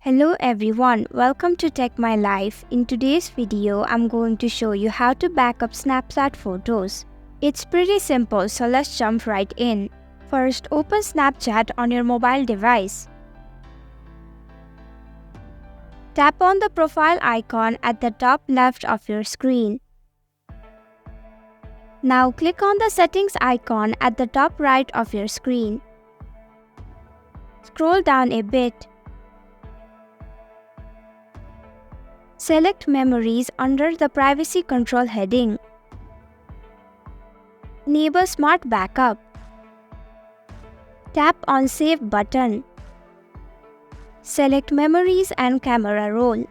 Hello everyone, welcome to Tech My Life. In today's video, I'm going to show you how to backup Snapchat photos. It's pretty simple, so let's jump right in. First, open Snapchat on your mobile device. Tap on the profile icon at the top left of your screen. Now click on the settings icon at the top right of your screen. Scroll down a bit. Select Memories under the Privacy Control heading. Enable Smart Backup. Tap on Save button. Select Memories and Camera Roll.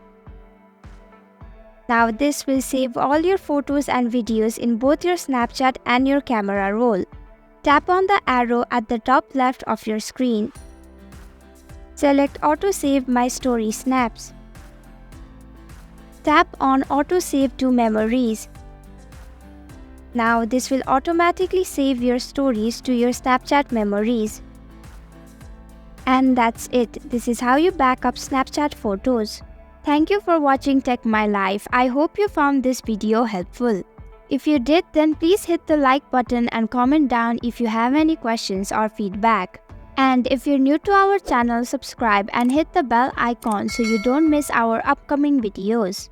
Now this will save all your photos and videos in both your Snapchat and your camera roll. Tap on the arrow at the top left of your screen. Select Auto Save My Story Snaps. Tap on Auto Save to Memories. Now this will automatically save your stories to your Snapchat memories. And that's it. This is how you backup Snapchat photos. Thank you for watching Tech My Life. I hope you found this video helpful. If you did, then please hit the like button and comment down if you have any questions or feedback. And if you're new to our channel, subscribe and hit the bell icon so you don't miss our upcoming videos.